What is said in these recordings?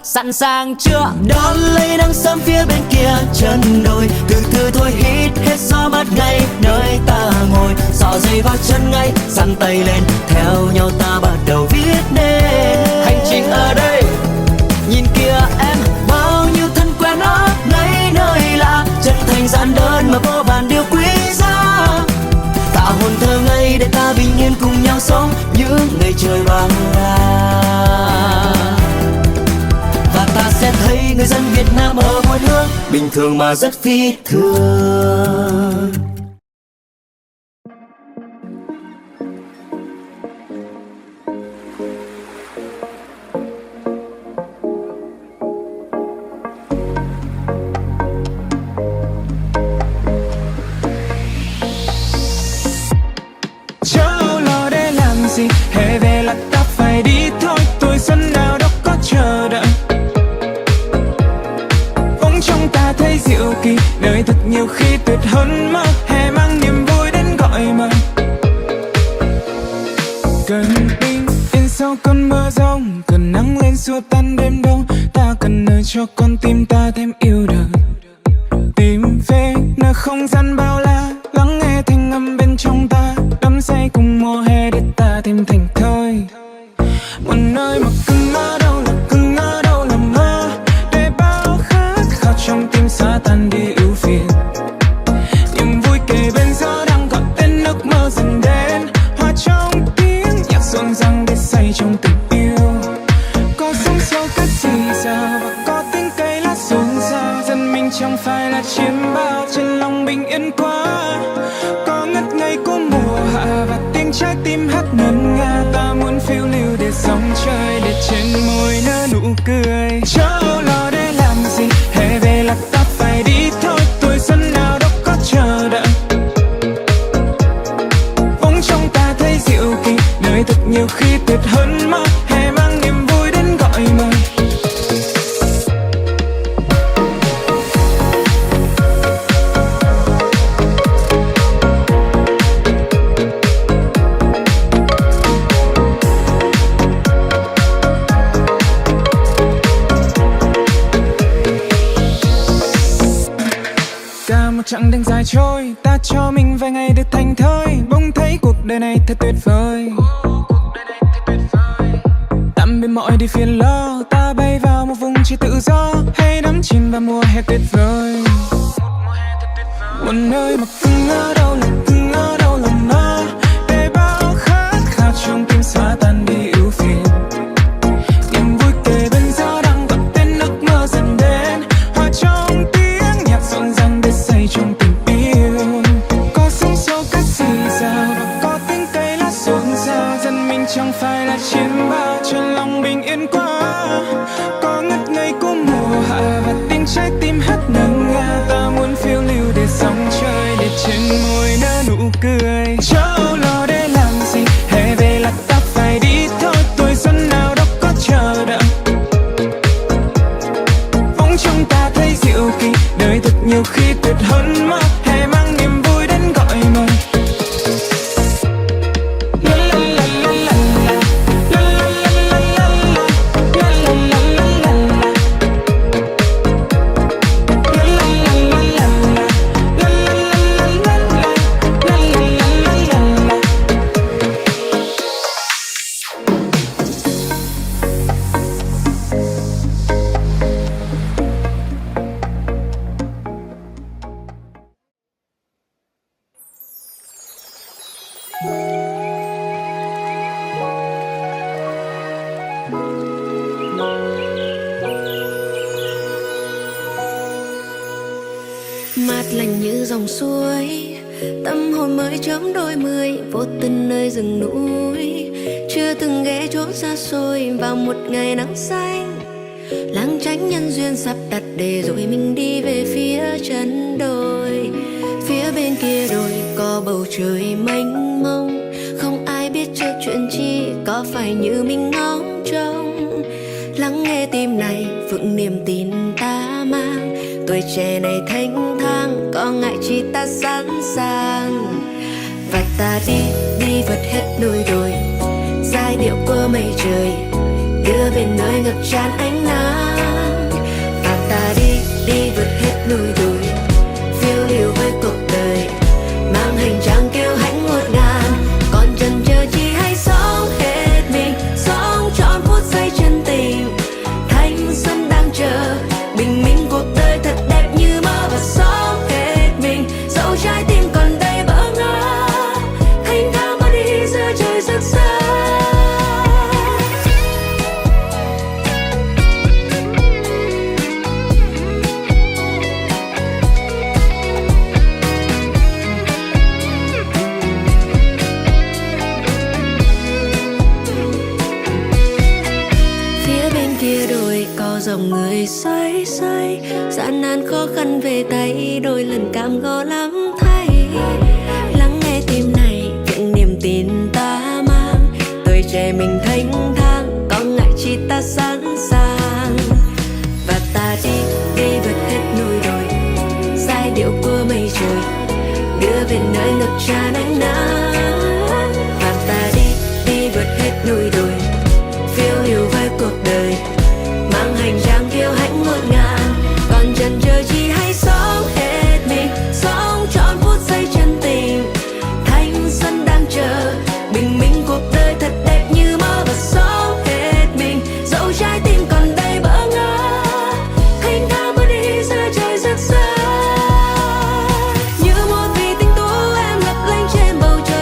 sẵn sàng chưa? Đón lấy nắng sớm phía bên kia chân đồi, từ từ thôi hít hết gió mát ngay nơi ta ngồi. Xỏ giày vào chân ngay, giăng tay lên, theo nhau ta bắt đầu viết nên hành trình ở đây. Nhìn kìa em, bao nhiêu thân quen ở ngay nơi lạ, chân thành giản đơn mà vô vàn điều quý giá. Tạo hồn thơ ngây để ta bình yên cùng nhau sống những ngày trời bao la. Và ta sẽ thấy người dân Việt Nam ở mỗi nước bình thường mà rất phi thường. Hè về là ta phải đi thôi, tuổi xuân nào đâu có chờ đợi. Bỗng trong ta thấy diệu kỳ, đời thật nhiều khi tuyệt hơn mơ. Hè mang niềm vui đến gọi mời. Cần bình yên sau cơn mưa giông, cần nắng lên xua tan đêm đông. Ta cần nơi cho con tim ta thêm yêu đời. Tìm về nơi không gian bao la, lắng nghe thanh âm bên trong ta, đắm say cùng mùa hè để ta thêm thành thơi. Một nơi mà cưng ở đâu là cưng, ở đâu là mơ, để bao khát khao trong tim xóa tan đi ưu phiền. Niềm vui kề bên gió đang gọi tên ước mơ dần đến, hòa trong tiếng nhạc rộn ràng để say trong tình yêu. Có sóng xô cất rì rào và có tiếng cây lá rộn rào, dân mình chẳng phải là chiêm bao, trên lòng bình yên quá. Có ngất ngây của mùa hạ và tiếng trái tim hát ngân nga, ta muốn phiêu lưu để sóng chơi, để trên môi nở nụ cười. Cháu lo để làm gì, hè về là ta phải đi thôi, tuổi xuân nào đâu có chờ đợi. Bỗng trong ta thấy diệu kỳ, đời thật nhiều khi tuyệt hơn mơ. Hè mang niềm vui đến gọi mời. Chẳng đành dài trôi, ta cho mình vài ngày được thành thơi. Bỗng thấy cuộc đời này thật tuyệt vời. Tạm biệt mọi điều phiền lo, ta bay vào một vùng trời tự do, hay đắm chìm vào mùa hè tuyệt vời. Một nơi mà cưng ở đâu là cưng, ở đâu là mơ, để bao khát khao trong tim xóa tan đi ưu phiền. Niềm vui kề bên gió đang gọi tên ước mơ dần đến, hòa trong tiếng nhạc rộn ràng để say trong tình yêu. Có sóng xô cát rì rào và có tiếng cây lá rộn rào, dân mình chẳng phải là chiêm bao, trên lòng bình yên quá. Có ngất ngây của mùa hạ và tiếng trái tim hát ngân nga, ta muốn phiêu lưu để sóng chơi, để trên môi nở nụ cười. Cháu lo để làm gì, hè về là ta phải đi thôi, tuổi xuân nào đâu có chờ đợi. Bỗng trong ta thấy diệu kỳ, đời thật nhiều khi tuyệt hơn mơ. Hè mang niềm vui đến gọi mời. Mát lành như dòng suối, tâm hồn mới chớm đôi mươi, vô tình nơi rừng núi. Chưa từng ghé chỗ xa xôi vào một ngày nắng xanh, làng tránh nhân duyên sắp đặt để rồi mình đi về phía chân đồi. Phía bên kia đồi có bầu trời mênh mông, không ai biết trước chuyện chi, có phải như mình ngóng trông. Lắng nghe tim này vững niềm tin ta mang, tuổi trẻ này thênh thang, có ngại chi ta sẵn sàng. Và ta đi, đi vượt hết núi đồi, giai điệu của mây trời đưa về nơi ngập tràn ánh nắng. dòng người xoay xoay, gian nan khó khăn về tay, đôi lần cam go lắm thay. Lắng nghe tim này những niềm tin ta mang, tuổi trẻ mình thênh thang, có ngại chi ta sẵn sàng. Và ta đi đi vượt hết núi đồi, giai điệu của mây trời đưa về nơi ngập tràn ánh nắng. Và ta đi đi vượt hết núi đồi, phiêu lưu với cuộc đời, mang hành trang kiêu hãnh ngột ngàn. Còn chần chờ chi hãy sống hết mình, sống trọn phút giây chân tình. Thanh xuân đang chờ bình minh, cuộc đời thật đẹp như mơ. Và sống hết mình dẫu trái tim còn đầy bỡ ngỡ, khênh thang bước đi giữa trời rực rỡ. Như một vì tinh tú em lấp lánh trên bầu trời.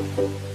Thank